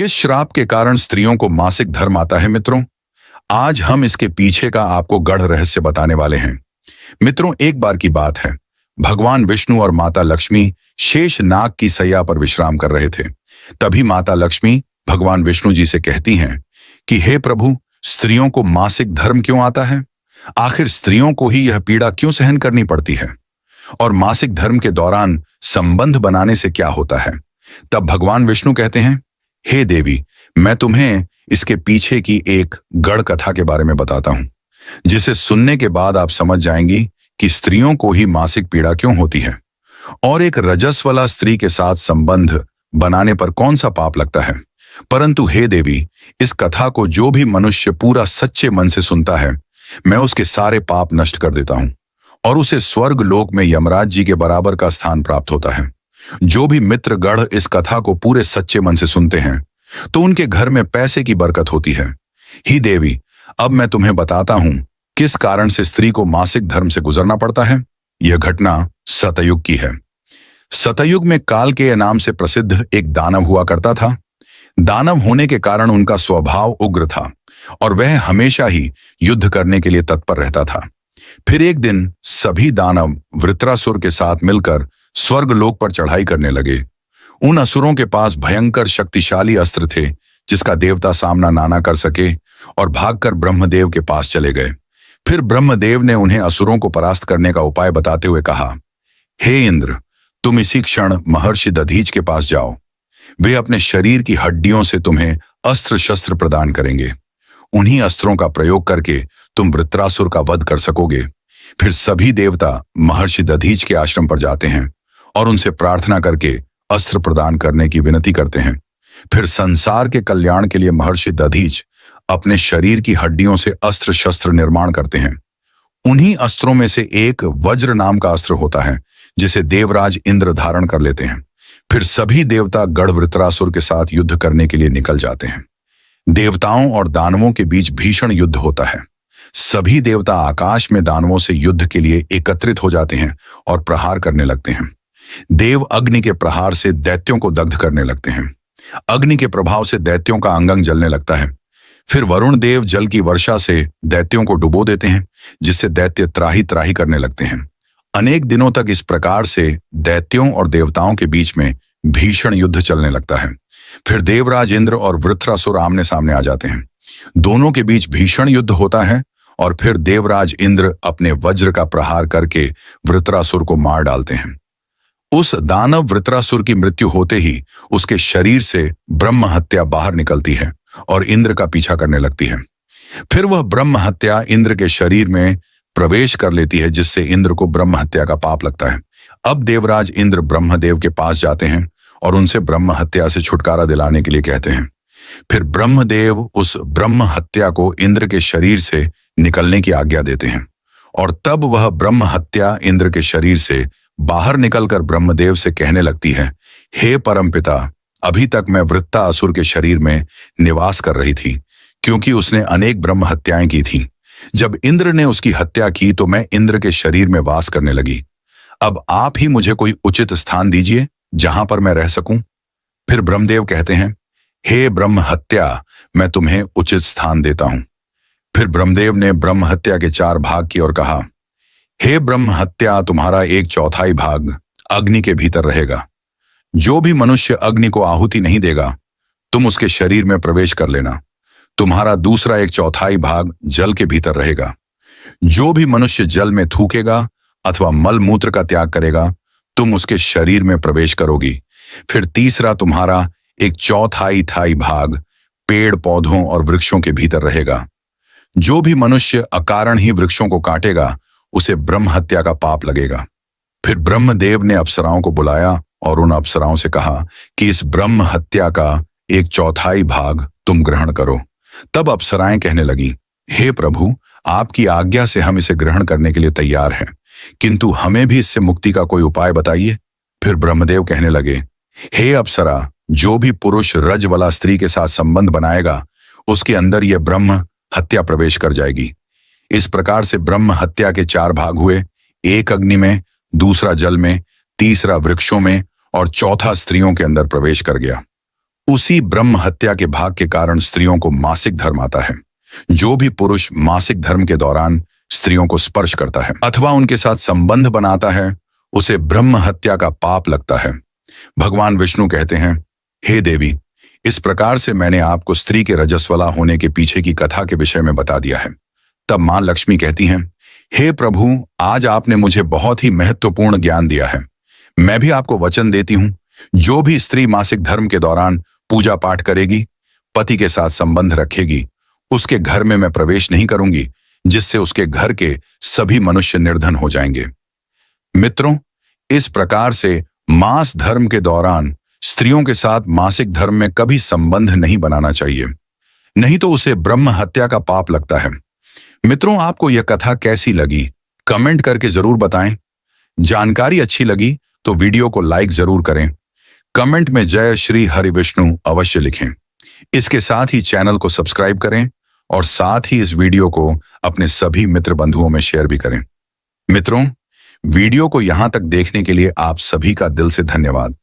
किस श्राप के कारण स्त्रियों को मासिक धर्म आता है मित्रों? आज हम इसके पीछे का आपको गढ़ रहस्य बताने वाले हैं। मित्रों, एक बार की बात है, भगवान विष्णु और माता लक्ष्मी शेष नाग की सैया पर विश्राम कर रहे थे। तभी माता लक्ष्मी भगवान विष्णु जी से कहती हैं कि हे प्रभु, स्त्रियों को मासिक धर्म क्यों आता है? आखिर स्त्रियों को ही यह पीड़ा क्यों सहन करनी पड़ती है? और मासिक धर्म के दौरान संबंध बनाने से क्या होता है? तब भगवान विष्णु कहते हैं, हे देवी, मैं तुम्हें इसके पीछे की एक गढ़ कथा के बारे में बताता हूं, जिसे सुनने के बाद आप समझ जाएंगी कि स्त्रियों को ही मासिक पीड़ा क्यों होती है और एक रजस्वला स्त्री के साथ संबंध बनाने पर कौन सा पाप लगता है। परंतु हे देवी, इस कथा को जो भी मनुष्य पूरा सच्चे मन से सुनता है, मैं उसके सारे पाप नष्ट कर देता हूं और उसे स्वर्ग लोक में यमराज जी के बराबर का स्थान प्राप्त होता है। जो भी मित्रगढ़ इस कथा को पूरे सच्चे मन से सुनते हैं तो उनके घर में पैसे की बरकत होती है। ही देवी, अब मैं तुम्हें बताता हूं किस कारण से स्त्री को मासिक धर्म से गुजरना पड़ता है। यह घटना सतयुग की है। सतयुग में कालकेय नाम से प्रसिद्ध एक दानव हुआ करता था। दानव होने के कारण उनका स्वभाव उग्र था और वह हमेशा ही युद्ध करने के लिए तत्पर रहता था। फिर एक दिन सभी दानव वृत्रासुर के साथ मिलकर स्वर्गलोक पर चढ़ाई करने लगे। उन असुरों के पास भयंकर शक्तिशाली अस्त्र थे जिसका देवता सामना ना कर सके और भागकर ब्रह्मदेव के पास चले गए। फिर ब्रह्मदेव ने उन्हें असुरों को परास्त करने का उपाय बताते हुए कहा, हे इंद्र, तुम इसी क्षण महर्षि दधीच के पास जाओ। वे अपने शरीर की हड्डियों से तुम्हें अस्त्र शस्त्र प्रदान करेंगे। उन्हीं अस्त्रों का प्रयोग करके तुम वृत्रासुर का वध कर सकोगे। फिर सभी देवता महर्षि दधीच के आश्रम पर जाते हैं और उनसे प्रार्थना करके अस्त्र प्रदान करने की विनती करते हैं। फिर संसार के कल्याण के लिए महर्षि दधीच अपने शरीर की हड्डियों से अस्त्र शस्त्र निर्माण करते हैं। उन्हीं अस्त्रों में से एक वज्र नाम का अस्त्र होता है जिसे देवराज इंद्र धारण कर लेते हैं। फिर सभी देवता गढ़ वृत्रासुर के साथ युद्ध करने के लिए निकल जाते हैं। देवताओं और दानवों के बीच भीषण युद्ध होता है। सभी देवता आकाश में दानवों से युद्ध के लिए एकत्रित हो जाते हैं और प्रहार करने लगते हैं। देव अग्नि के प्रहार से दैत्यों को दग्ध करने लगते हैं। अग्नि के प्रभाव से दैत्यों का अंग जलने लगता है। फिर वरुण देव जल की वर्षा से दैत्यों को डुबो देते हैं, जिससे दैत्य त्राही त्राही करने लगते हैं। अनेक दिनों तक इस प्रकार से दैत्यों और देवताओं के बीच में भीषण युद्ध चलने लगता है। फिर देवराज इंद्र और वृत्रासुर आमने सामने आ जाते हैं। दोनों के बीच भीषण युद्ध होता है और फिर देवराज इंद्र अपने वज्र का प्रहार करके वृत्रासुर को मार डालते हैं। उस दानव वृत्रासुर की मृत्यु होते ही उसके शरीर से ब्रह्म हत्या बाहर निकलती है और इंद्र का पीछा करने लगती है। फिर वह ब्रह्म हत्या इंद्र के शरीर में प्रवेश कर लेती है, जिससे इंद्र को ब्रह्म हत्या का पाप लगता है। अब देवराज इंद्र ब्रह्मदेव के पास जाते हैं और उनसे ब्रह्म हत्या से छुटकारा दिलाने के लिए कहते हैं। फिर ब्रह्मदेव उस ब्रह्म हत्या को इंद्र के शरीर से निकलने की आज्ञा देते हैं और तब वह ब्रह्म हत्या इंद्र के शरीर से बाहर निकलकर ब्रह्मदेव से कहने लगती है, हे परमपिता, अभी तक मैं वृत्ता असुर के शरीर में निवास कर रही थी, क्योंकि उसने अनेक ब्रह्म हत्याएं की थी। जब इंद्र ने उसकी हत्या की तो मैं इंद्र के शरीर में वास करने लगी। अब आप ही मुझे कोई उचित स्थान दीजिए जहां पर मैं रह सकूं। फिर ब्रह्मदेव कहते हैं, हे ब्रह्म हत्या, मैं तुम्हें उचित स्थान देता हूं। फिर ब्रह्मदेव ने ब्रह्म हत्या के 4 भाग की और कहा, हे ब्रह्म हत्या, तुम्हारा 1/4 भाग अग्नि के भीतर रहेगा। जो भी मनुष्य अग्नि को आहुति नहीं देगा, तुम उसके शरीर में प्रवेश कर लेना। तुम्हारा दूसरा 1/4 भाग जल के भीतर रहेगा। जो भी मनुष्य जल में थूकेगा अथवा मल मूत्र का त्याग करेगा, तुम उसके शरीर में प्रवेश करोगी। फिर तीसरा तुम्हारा 1/4 भाग पेड़ पौधों और वृक्षों के भीतर रहेगा। जो भी मनुष्य अकारण ही वृक्षों को काटेगा, उसे ब्रह्म हत्या का पाप लगेगा। फिर ब्रह्मदेव ने अप्सराओं को बुलाया और उन अप्सराओं से कहा कि इस ब्रह्म हत्या का 1/4 भाग तुम ग्रहण करो। तब अप्सराएं कहने लगी, हे प्रभु, आपकी आज्ञा से हम इसे ग्रहण करने के लिए तैयार हैं, किंतु हमें भी इससे मुक्ति का कोई उपाय बताइए। फिर ब्रह्मदेव कहने लगे, हे अप्सरा, जो भी पुरुष रज वाला स्त्री के साथ संबंध बनाएगा, उसके अंदर यह ब्रह्म हत्या प्रवेश कर जाएगी। इस प्रकार से ब्रह्म हत्या के 4 भाग हुए, एक अग्नि में, दूसरा जल में, तीसरा वृक्षों में और चौथा स्त्रियों के अंदर प्रवेश कर गया। उसी ब्रह्म हत्या के भाग के कारण स्त्रियों को मासिक धर्म आता है। जो भी पुरुष मासिक धर्म के दौरान स्त्रियों को स्पर्श करता है अथवा उनके साथ संबंध बनाता है, उसे ब्रह्म हत्या का पाप लगता है। भगवान विष्णु कहते हैं, हे देवी, इस प्रकार से मैंने आपको स्त्री के रजस्वला होने के पीछे की कथा के विषय में बता दिया है। तब मां लक्ष्मी कहती हैं, हे प्रभु, आज आपने मुझे बहुत ही महत्वपूर्ण ज्ञान दिया है। मैं भी आपको वचन देती हूं, जो भी स्त्री मासिक धर्म के दौरान पूजा पाठ करेगी, पति के साथ संबंध रखेगी, उसके घर में मैं प्रवेश नहीं करूंगी, जिससे उसके घर के सभी मनुष्य निर्धन हो जाएंगे। मित्रों, इस प्रकार से मास धर्म के दौरान स्त्रियों के साथ मासिक धर्म में कभी संबंध नहीं बनाना चाहिए, नहीं तो उसे ब्रह्म हत्या का पाप लगता है। मित्रों, आपको यह कथा कैसी लगी कमेंट करके जरूर बताएं। जानकारी अच्छी लगी तो वीडियो को लाइक जरूर करें। कमेंट में जय श्री हरि विष्णु अवश्य लिखें। इसके साथ ही चैनल को सब्सक्राइब करें और साथ ही इस वीडियो को अपने सभी मित्र बंधुओं में शेयर भी करें। मित्रों, वीडियो को यहां तक देखने के लिए आप सभी का दिल से धन्यवाद।